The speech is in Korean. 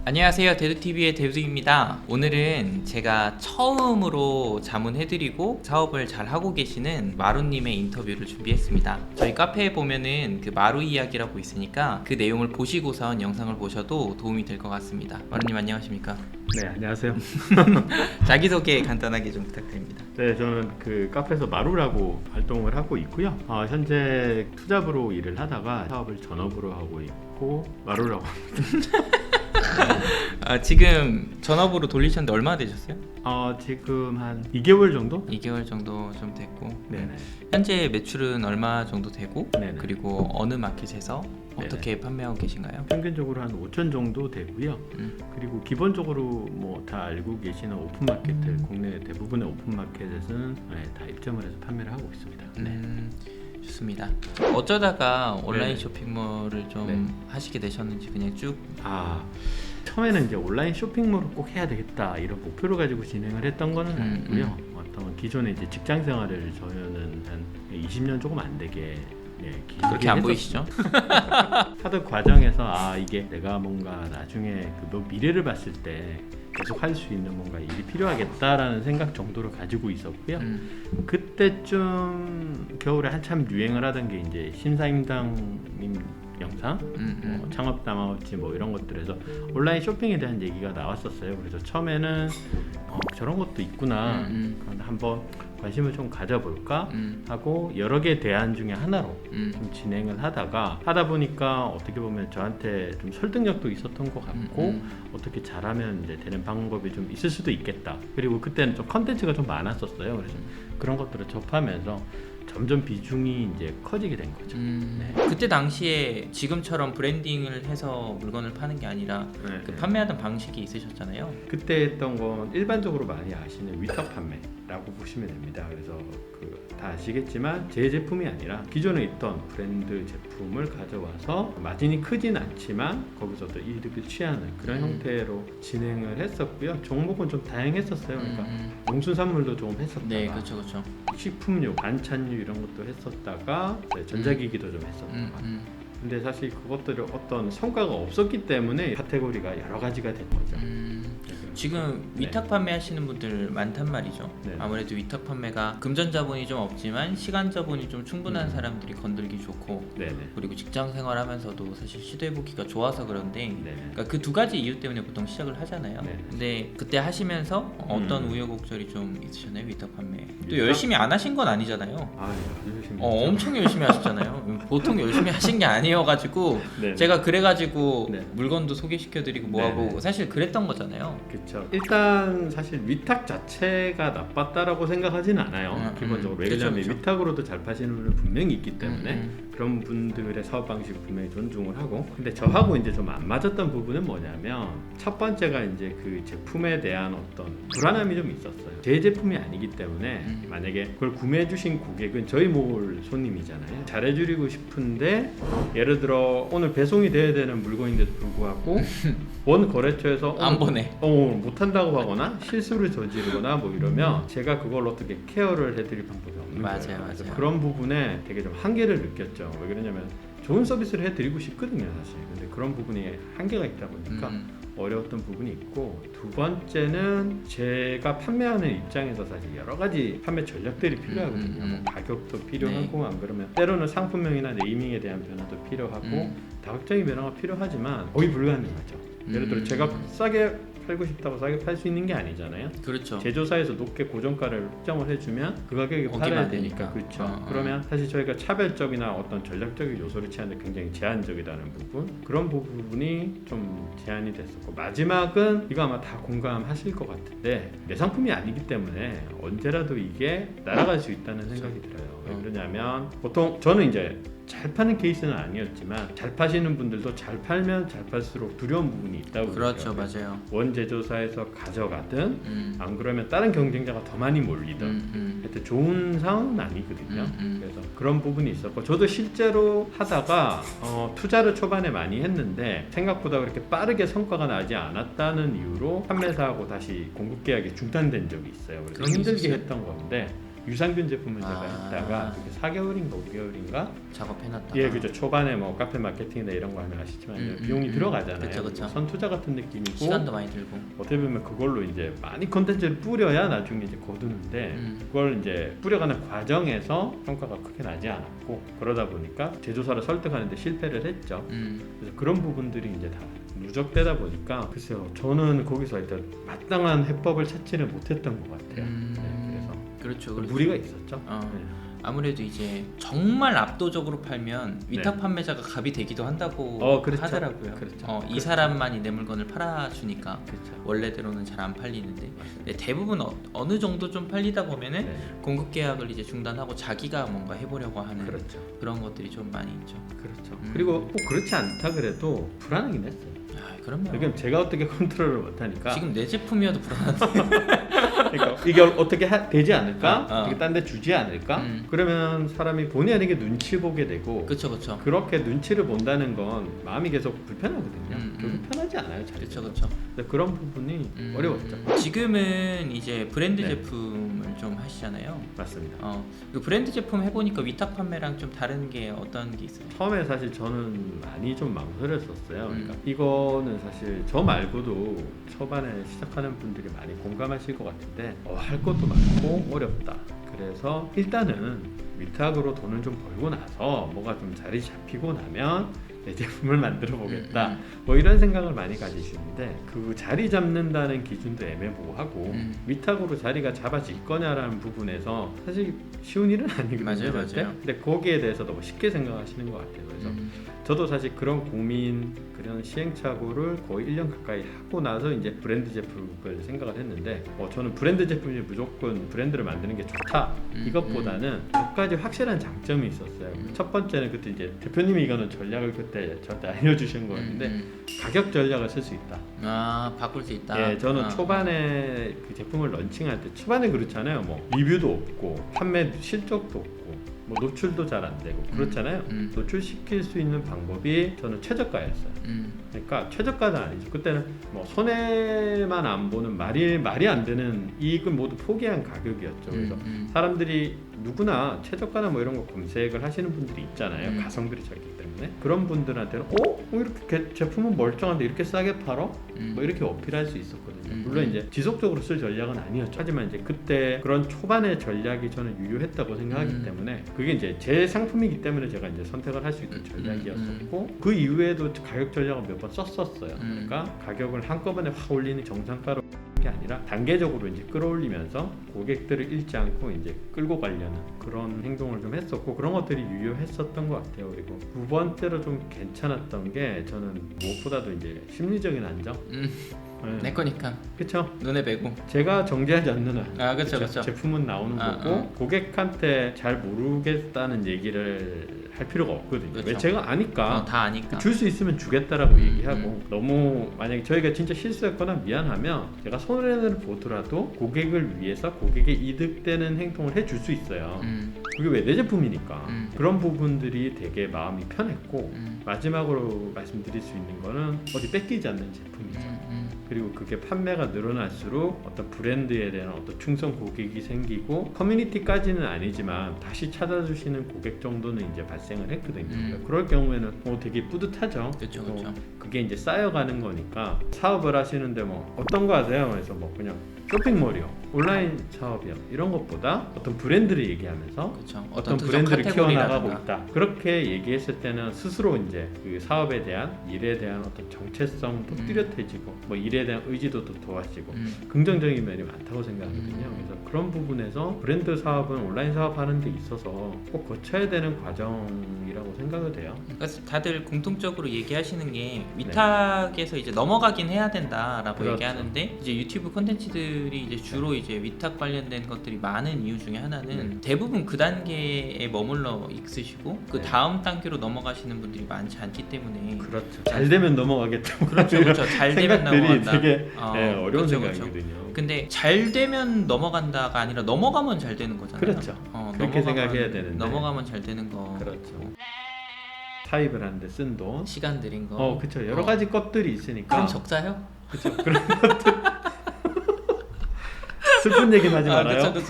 안녕하세요, 대두TV의 대두입니다. 오늘은 제가 처음으로 자문해드리고 사업을 잘 하고 계시는 마루님의 인터뷰를 준비했습니다. 저희 카페에 보면은 그 마루 이야기라고 있으니까 그 내용을 보시고선 영상을 보셔도 도움이 될 것 같습니다. 마루님 안녕하십니까? 네, 안녕하세요. 자기소개 간단하게 좀 부탁드립니다. 네, 저는 그 카페에서 마루라고 활동을 하고 있고요. 현재 투잡으로 일을 하다가 사업을 전업으로 하고 있고 마루라고. 지금 전업으로 돌리셨는데 얼마나 되셨어요? 지금 한 2개월 정도? 2개월 정도 좀 됐고. 네네. 현재 매출은 얼마 정도 되고, 네네. 그리고 어느 마켓에서 어떻게 판매하고 계신가요? 평균적으로 한 5천 정도 되고요. 그리고 기본적으로 뭐 다 알고 계시는 오픈마켓들, 국내 대부분의 오픈마켓에서는 다 입점을 해서 판매를 하고 있습니다. 네. 좋습니다. 어쩌다가 온라인 네. 쇼핑몰을 좀 네. 하시게 되셨는지 그냥 쭉. 처음에는 이제 온라인 쇼핑몰을 꼭 해야 되겠다 이런 목표를 가지고 진행을 했던 거는 아니고요. 어떤 기존에 이제 직장 생활을 저는 한 20년 조금 안 되게 그렇게 안 보이시죠? 하던 과정에서 이게 내가 뭔가 나중에 그 미래를 봤을 때 계속 할 수 있는 뭔가 일이 필요하겠다라는 생각 정도를 가지고 있었고요. 그때쯤 겨울에 한참 유행을 하던 게 이제 신사임당님 영상, 창업 담아올지 뭐 이런 것들에서 온라인 쇼핑에 대한 얘기가 나왔었어요. 그래서 처음에는 저런 것도 있구나. 그럼 한번 관심을 좀 가져볼까 하고 여러 개 대안 중에 하나로 좀 진행을 하다 보니까 어떻게 보면 저한테 좀 설득력도 있었던 것 같고 어떻게 잘하면 이제 되는 방법이 좀 있을 수도 있겠다. 그리고 그때는 좀 컨텐츠가 좀 많았었어요. 그래서 그런 것들을 접하면서 점점 비중이 이제 커지게 된 거죠. 네. 그때 당시에 지금처럼 브랜딩을 해서 물건을 파는 게 아니라 그 판매하던 방식이 있으셨잖아요. 그때 했던 건 일반적으로 많이 아시는 위탁 판매라고 보시면 됩니다. 그래서 다 아시겠지만 제 제품이 아니라 기존에 있던 브랜드 제품을 가져와서 마진이 크진 않지만 거기서도 이득을 취하는 그런 형태로 진행을 했었고요. 종목은 좀 다양했었어요. 그러니까 농수산물도 조금 했었다가 네, 그렇죠. 식품류, 반찬류 이런 것도 했었다가 전자기기도 좀 했었다가 근데 사실 그것들이 어떤 성과가 없었기 때문에 카테고리가 여러 가지가 된 거죠. 지금 위탁 판매 하시는 분들 많단 말이죠. 네. 아무래도 위탁 판매가 금전 자본이 좀 없지만 시간 자본이 좀 충분한 사람들이 건들기 좋고, 네네. 그리고 직장 생활하면서도 사실 시도해보기가 좋아서 그런데, 네네. 그러니까 그 두 가지 이유 때문에 보통 시작을 하잖아요. 네. 근데 그때 하시면서 어떤 우여곡절이 좀 있으셨나요? 위탁 판매 또 위탁? 열심히 안 하신 건 아니잖아요. 열심히 엄청 열심히 하셨잖아요. 보통 열심히 하신 게 아니어가지고 네네. 제가 그래가지고 네. 물건도 소개시켜드리고 네네. 뭐하고 사실 그랬던 거잖아요. 그렇죠. 일단 사실 위탁 자체가 나빴다라고 생각하지는 않아요. 기본적으로. 왜냐하면 그쵸. 위탁으로도 잘 파시는 분은 분명히 있기 때문에 그런 분들의 사업 방식을 분명히 존중을 하고, 근데 저하고 이제 좀 안 맞았던 부분은 뭐냐면 첫 번째가 이제 그 제품에 대한 어떤 불안함이 좀 있었어요. 제 제품이 아니기 때문에 만약에 그걸 구매해 주신 고객은 저희 몰 손님이잖아요. 잘해드리고 싶은데 예를 들어 오늘 배송이 돼야 되는 물건인데도 불구하고 원 거래처에서 안 보내. 못한다고 하거나 실수를 저지르거나 뭐 이러면 제가 그걸 어떻게 케어를 해드릴 방법이 없는 거예요. 그래서 그런 부분에 되게 좀 한계를 느꼈죠. 왜 그러냐면 좋은 서비스를 해드리고 싶거든요, 사실. 근데 그런 부분이 한계가 있다 보니까 어려웠던 부분이 있고, 두 번째는 제가 판매하는 입장에서 사실 여러 가지 판매 전략들이 필요하거든요. 뭐 가격도 필요하고, 안 그러면 때로는 상품명이나 네이밍에 대한 변화도 필요하고 다각적인 변화가 필요하지만 거의 불가능하죠. 예를 들어 제가 싸게 팔고 싶다고 싸게 팔 수 있는 게 아니잖아요. 그렇죠. 제조사에서 높게 고정가를 책정을 해주면 그 가격에 팔아야 되니까. 그렇죠. 그러면 사실 저희가 차별적이나 어떤 전략적인 요소를 취하는데 굉장히 제한적이라는 부분, 그런 부분이 좀 제한이 됐었고, 마지막은 이거 아마 다 공감하실 것 같은데 내 상품이 아니기 때문에 언제라도 이게 날아갈 수 있다는 생각이 들어요. 왜 그러냐면 보통 저는 이제 잘 파는 케이스는 아니었지만 잘 파시는 분들도 잘 팔면 잘 팔수록 두려운 부분이 있다고. 그렇죠, 맞아요. 원 제조사에서 가져가든 안 그러면 다른 경쟁자가 더 많이 몰리든 하여튼 좋은 상황은 아니거든요. 그래서 그런 부분이 있었고, 저도 실제로 하다가 투자를 초반에 많이 했는데 생각보다 그렇게 빠르게 성과가 나지 않았다는 이유로 판매사하고 다시 공급 계약이 중단된 적이 있어요. 그래서 힘들게 했던 건데 유산균 제품을 제가 했다가 4개월인가 5개월인가 작업해놨다. 예, 그죠. 초반에 뭐 카페 마케팅이나 이런 거 하면 아시지만 비용이 들어가잖아요. 그쵸. 선투자 같은 느낌이고 시간도 많이 들고. 어떻게 보면 그걸로 이제 많이 콘텐츠를 뿌려야 나중에 이제 거두는데 그걸 이제 뿌려가는 과정에서 성과가 크게 나지 않았고 그러다 보니까 제조사를 설득하는데 실패를 했죠. 그래서 그런 부분들이 이제 다 누적되다 보니까 글쎄요, 저는 거기서 일단 마땅한 해법을 찾지는 못했던 것 같아요. 네, 그래서 그렇죠. 무리가 있었죠. 네. 아무래도 이제 정말 압도적으로 팔면 위탁 판매자가 갑이 되기도 한다고 그렇죠. 하더라고요. 그렇죠. 이 사람만이 내 물건을 팔아주니까 그렇죠. 원래대로는 잘 안 팔리는데 근데 대부분 어느 정도 좀 팔리다 보면은 공급 계약을 이제 중단하고 자기가 뭔가 해보려고 하는 그렇죠. 그런 것들이 좀 많이 있죠. 그렇죠. 그리고 꼭 그렇지 않다 그래도 불안하긴 했어요. 그럼요. 왜냐면 제가 어떻게 컨트롤을 못하니까 지금 내 제품이어도 불안한데. 그러니까 이게 어떻게 되지 않을까? 어떻게 딴 데 주지 않을까? 그러면 사람이 본의 아니게 눈치 보게 되고 그렇죠. 그렇게 눈치를 본다는 건 마음이 계속 불편하거든요. 결국 편하지 않아요. 그렇죠. 그런 부분이 어려웠죠. 지금은 이제 브랜드 제품을 좀 하시잖아요. 맞습니다. 그 브랜드 제품 해보니까 위탁 판매랑 좀 다른 게 어떤 게 있어요? 처음에 사실 저는 많이 좀 망설였었어요. 그러니까 이거는 사실 저 말고도 초반에 시작하는 분들이 많이 공감하실 것 같은데 할 것도 많고 어렵다. 그래서 일단은 위탁으로 돈을 좀 벌고 나서 뭐가 좀 자리 잡히고 나면 내 제품을 만들어 보겠다. 뭐 이런 생각을 많이 가지시는데 그 자리 잡는다는 기준도 애매모호하고 위탁으로 자리가 잡아질 거냐라는 부분에서 사실 쉬운 일은 아니거든요. 맞아요. 근데 거기에 대해서 너무 쉽게 생각하시는 것 같아요. 그래서 저도 사실 그런 고민, 그런 시행착오를 거의 1년 가까이 하고 나서 이제 브랜드 제품을 생각을 했는데 저는 브랜드 제품이 무조건 브랜드를 만드는 게 좋다 이것보다는 몇 가지 확실한 장점이 있었어요. 첫 번째는 그때 이제 대표님이 이거는 전략을 그때 저한테 알려주신 거였는데 가격 전략을 쓸 수 있다. 바꿀 수 있다. 예, 저는 초반에 그 제품을 런칭할 때 초반에 그렇잖아요. 뭐 리뷰도 없고 판매 실적도 없고 뭐 노출도 잘 안 되고 그렇잖아요. 노출시킬 수 있는 방법이 저는 최저가였어요. 그러니까 최저가는 아니죠. 그때는 뭐 손해만 안 보는 말이 안 되는 이익은 모두 포기한 가격이었죠. 그래서 사람들이 누구나 최저가나 뭐 이런 거 검색을 하시는 분들이 있잖아요. 가성비를 찾기 때문에 그런 분들한테는 이렇게 제품은 멀쩡한데 이렇게 싸게 팔어? 뭐 이렇게 어필할 수 있었거든요. 물론 이제 지속적으로 쓸 전략은 아니었죠. 하지만 이제 그때 그런 초반의 전략이 저는 유효했다고 생각하기 때문에 그게 이제 제 상품이기 때문에 제가 이제 선택을 할 수 있는 전략이었었고 그 이후에도 가격 전략을 몇 번 썼었어요. 그러니까 가격을 한꺼번에 확 올리는 정상가로 게 아니라 단계적으로 이제 끌어올리면서 고객들을 잃지 않고 이제 끌고 가려는 그런 행동을 좀 했었고 그런 것들이 유효했었던 것 같아요. 그리고 두 번째로 좀 괜찮았던 게 저는 무엇보다도 이제 심리적인 안정. 내 거니까. 그렇죠. 눈에 뵈고. 제가 정지하지 않는 한. 그렇죠. 제품은 나오는 거고 고객한테 잘 모르겠다는 얘기를 할 필요가 없거든요. 그쵸. 왜 제가 아니까. 다 아니까. 줄 수 있으면 주겠다라고 얘기하고 너무 만약에 저희가 진짜 실수했거나 미안하면 제가 손해를 보더라도 고객을 위해서 고객의 이득되는 행동을 해줄 수 있어요. 그게 왜 내 제품이니까. 그런 부분들이 되게 마음이 편했고 마지막으로 말씀드릴 수 있는 거는 어디 뺏기지 않는 제품이죠. 그리고 그게 판매가 늘어날수록 어떤 브랜드에 대한 어떤 충성 고객이 생기고 커뮤니티까지는 아니지만 다시 찾아주시는 고객 정도는 이제 발생을 했거든요. 그럴 경우에는 되게 뿌듯하죠. 그렇죠. 그게 이제 쌓여가는 거니까 사업을 하시는데 뭐 어떤 거 하세요? 그래서 뭐 그냥 쇼핑몰이요, 온라인 사업이요 이런 것보다 어떤 브랜드를 얘기하면서 어떤 브랜드를 키워나가고 있다 그렇게 얘기했을 때는 스스로 이제 그 사업에 대한 일에 대한 어떤 정체성도 뚜렷해지고 뭐 일에 대한 의지도 좋아지고 긍정적인 면이 많다고 생각하거든요. 그래서 그런 부분에서 브랜드 사업은 온라인 사업하는 데 있어서 꼭 거쳐야 되는 과정이라고 생각을 해요. 그래서 다들 공통적으로 얘기하시는 게 위탁에서 이제 넘어가긴 해야 된다라고 그렇죠. 얘기하는데 이제 유튜브 콘텐츠들이 이제 주로 이제 위탁 관련된 것들이 많은 이유 중에 하나는 대부분 그 단계에 머물러 있으시고 그 다음 단계로 넘어가시는 분들이 많지 않기 때문에 그렇죠. 잘 되면 넘어가겠다. 그렇죠. 잘 되면 넘어간다. 되게 어려운 그렇죠. 생각이거든요. 근데 잘 되면 넘어간다가 아니라 넘어가면 잘 되는 거잖아요. 그렇죠. 그렇게 생각해야 되는데 넘어가면 잘 되는 거. 그렇죠. 사입을 하는데 쓴 돈, 시간 들인 거. 그렇죠. 여러 가지 것들이 있으니까. 그럼 적자요? 그렇죠. 그런 것들. 슬픈 얘기는 하지 말아요. 그렇죠.